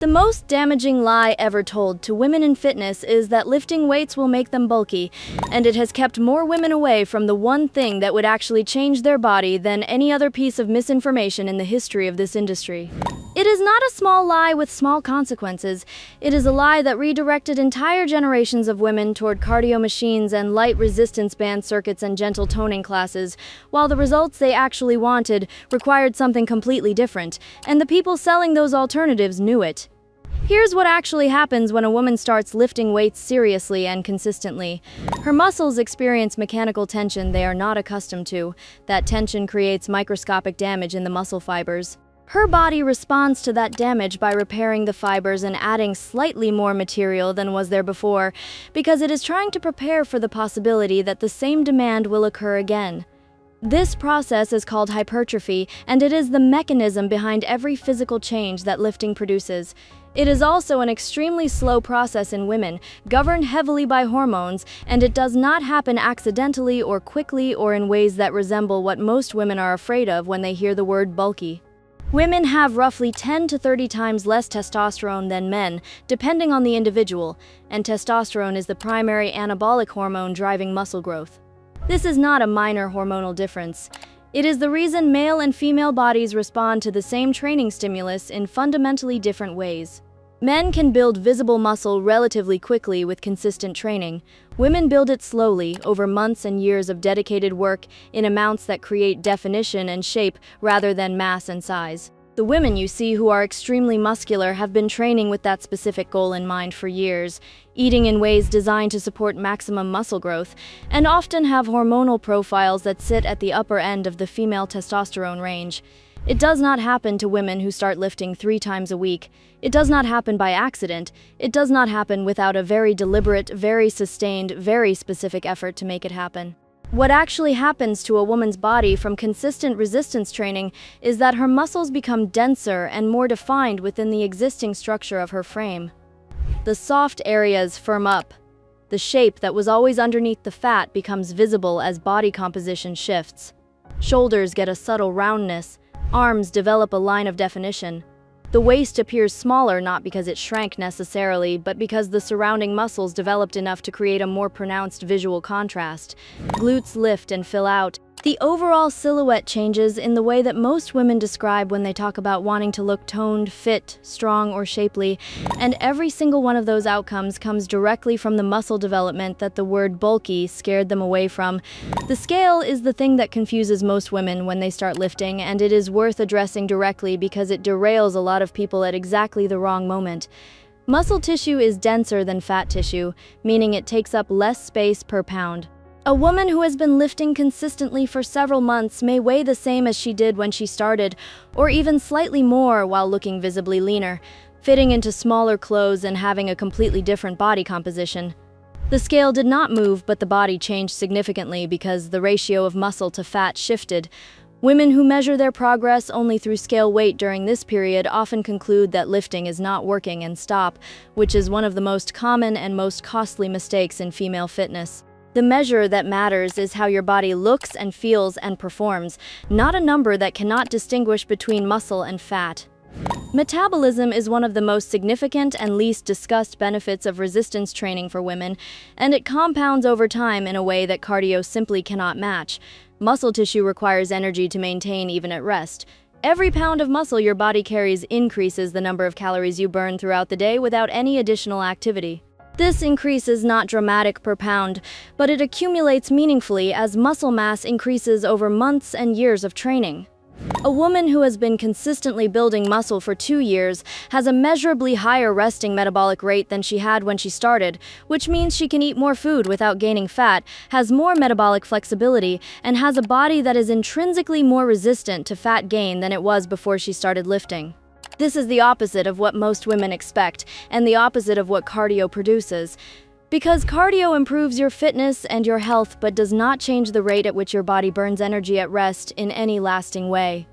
The most damaging lie ever told to women in fitness is that lifting weights will make them bulky, and it has kept more women away from the one thing that would actually change their body than any other piece of misinformation in the history of this industry. It is not a small lie with small consequences. It is a lie that redirected entire generations of women toward cardio machines and light resistance band circuits and gentle toning classes, while the results they actually wanted required something completely different, and the people selling those alternatives knew it. Here's what actually happens when a woman starts lifting weights seriously and consistently. Her muscles experience mechanical tension they are not accustomed to. That tension creates microscopic damage in the muscle fibers. Her body responds to that damage by repairing the fibers and adding slightly more material than was there before, because it is trying to prepare for the possibility that the same demand will occur again. This process is called hypertrophy, and it is the mechanism behind every physical change that lifting produces. It is also an extremely slow process in women, governed heavily by hormones, and it does not happen accidentally or quickly or in ways that resemble what most women are afraid of when they hear the word bulky. Women have roughly 10 to 30 times less testosterone than men, depending on the individual, and testosterone is the primary anabolic hormone driving muscle growth. This is not a minor hormonal difference. It is the reason male and female bodies respond to the same training stimulus in fundamentally different ways. Men can build visible muscle relatively quickly with consistent training. Women build it slowly, over months and years of dedicated work, in amounts that create definition and shape rather than mass and size. The women you see who are extremely muscular have been training with that specific goal in mind for years, eating in ways designed to support maximum muscle growth, and often have hormonal profiles that sit at the upper end of the female testosterone range. It does not happen to women who start lifting 3 times a week. It does not happen by accident. It does not happen without a very deliberate, very sustained, very specific effort to make it happen. What actually happens to a woman's body from consistent resistance training is that her muscles become denser and more defined within the existing structure of her frame. The soft areas firm up. The shape that was always underneath the fat becomes visible as body composition shifts. Shoulders get a subtle roundness. Arms develop a line of definition. The waist appears smaller not because it shrank necessarily, but because the surrounding muscles developed enough to create a more pronounced visual contrast. Glutes lift and fill out. The overall silhouette changes in the way that most women describe when they talk about wanting to look toned, fit, strong, or shapely, and every single one of those outcomes comes directly from the muscle development that the word bulky scared them away from. The scale is the thing that confuses most women when they start lifting, and it is worth addressing directly because it derails a lot of people at exactly the wrong moment. Muscle tissue is denser than fat tissue, meaning it takes up less space per pound. A woman who has been lifting consistently for several months may weigh the same as she did when she started, or even slightly more while looking visibly leaner, fitting into smaller clothes and having a completely different body composition. The scale did not move, but the body changed significantly because the ratio of muscle to fat shifted. Women who measure their progress only through scale weight during this period often conclude that lifting is not working and stop, which is one of the most common and most costly mistakes in female fitness. The measure that matters is how your body looks and feels and performs, not a number that cannot distinguish between muscle and fat. Metabolism is one of the most significant and least discussed benefits of resistance training for women, and it compounds over time in a way that cardio simply cannot match. Muscle tissue requires energy to maintain even at rest. Every pound of muscle your body carries increases the number of calories you burn throughout the day without any additional activity. This increase is not dramatic per pound, but it accumulates meaningfully as muscle mass increases over months and years of training. A woman who has been consistently building muscle for 2 years has a measurably higher resting metabolic rate than she had when she started, which means she can eat more food without gaining fat, has more metabolic flexibility, and has a body that is intrinsically more resistant to fat gain than it was before she started lifting. This is the opposite of what most women expect, and the opposite of what cardio produces. Because cardio improves your fitness and your health but does not change the rate at which your body burns energy at rest in any lasting way.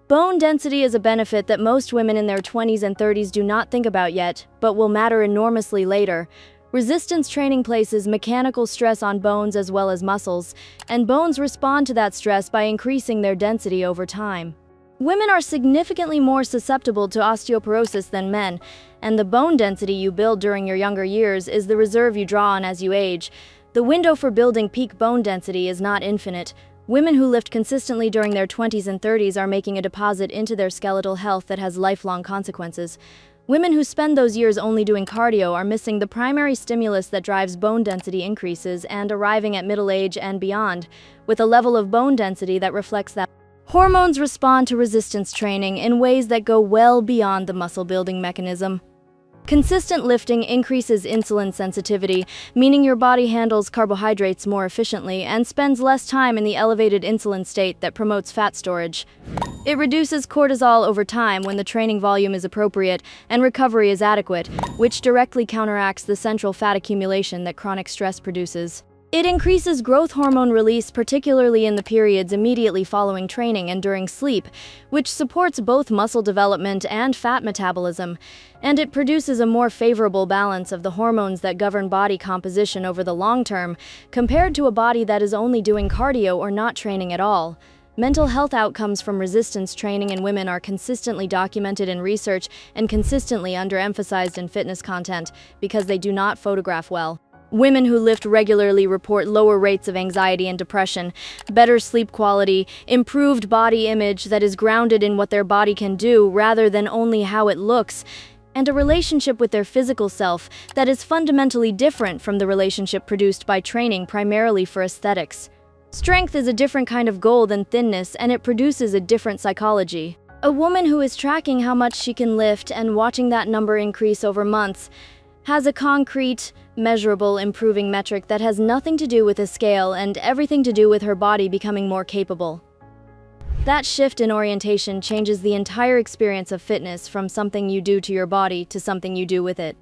Bone density is a benefit that most women in their 20s and 30s do not think about yet, but will matter enormously later. Resistance training places mechanical stress on bones as well as muscles, and bones respond to that stress by increasing their density over time. Women are significantly more susceptible to osteoporosis than men, and the bone density you build during your younger years is the reserve you draw on as you age. The window for building peak bone density is not infinite. Women who lift consistently during their 20s and 30s are making a deposit into their skeletal health that has lifelong consequences. Women who spend those years only doing cardio are missing the primary stimulus that drives bone density increases and arriving at middle age and beyond, with a level of bone density that reflects that. Hormones respond to resistance training in ways that go well beyond the muscle-building mechanism. Consistent lifting increases insulin sensitivity, meaning your body handles carbohydrates more efficiently and spends less time in the elevated insulin state that promotes fat storage. It reduces cortisol over time when the training volume is appropriate and recovery is adequate, which directly counteracts the central fat accumulation that chronic stress produces. It increases growth hormone release, particularly in the periods immediately following training and during sleep, which supports both muscle development and fat metabolism. And it produces a more favorable balance of the hormones that govern body composition over the long term, compared to a body that is only doing cardio or not training at all. Mental health outcomes from resistance training in women are consistently documented in research and consistently underemphasized in fitness content because they do not photograph well. Women who lift regularly report lower rates of anxiety and depression, better sleep quality, improved body image that is grounded in what their body can do rather than only how it looks, and a relationship with their physical self that is fundamentally different from the relationship produced by training primarily for aesthetics. Strength is a different kind of goal than thinness, and it produces a different psychology. A woman who is tracking how much she can lift and watching that number increase over months has a concrete, measurable improving metric that has nothing to do with a scale and everything to do with her body becoming more capable. That shift in orientation changes the entire experience of fitness from something you do to your body to something you do with it.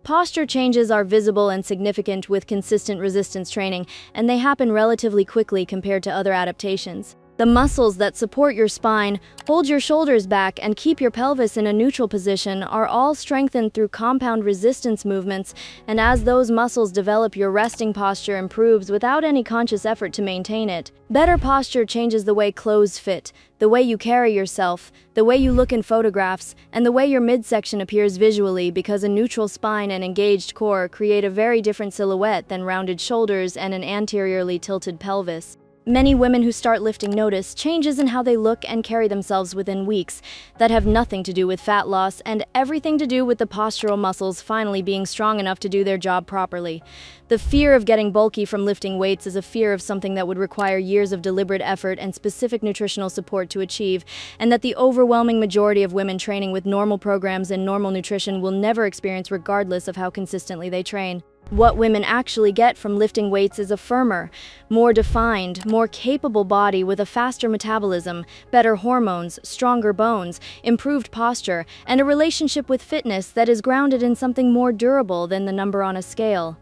Posture changes are visible and significant with consistent resistance training, and they happen relatively quickly compared to other adaptations. The muscles that support your spine, hold your shoulders back, and keep your pelvis in a neutral position are all strengthened through compound resistance movements, and as those muscles develop, your resting posture improves without any conscious effort to maintain it. Better posture changes the way clothes fit, the way you carry yourself, the way you look in photographs, and the way your midsection appears visually, because a neutral spine and engaged core create a very different silhouette than rounded shoulders and an anteriorly tilted pelvis. Many women who start lifting notice changes in how they look and carry themselves within weeks that have nothing to do with fat loss and everything to do with the postural muscles finally being strong enough to do their job properly. The fear of getting bulky from lifting weights is a fear of something that would require years of deliberate effort and specific nutritional support to achieve, and that the overwhelming majority of women training with normal programs and normal nutrition will never experience regardless of how consistently they train. What women actually get from lifting weights is a firmer, more defined, more capable body with a faster metabolism, better hormones, stronger bones, improved posture, and a relationship with fitness that is grounded in something more durable than the number on a scale.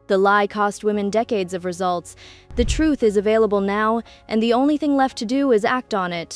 The lie cost women decades of results. The truth is available now, and the only thing left to do is act on it.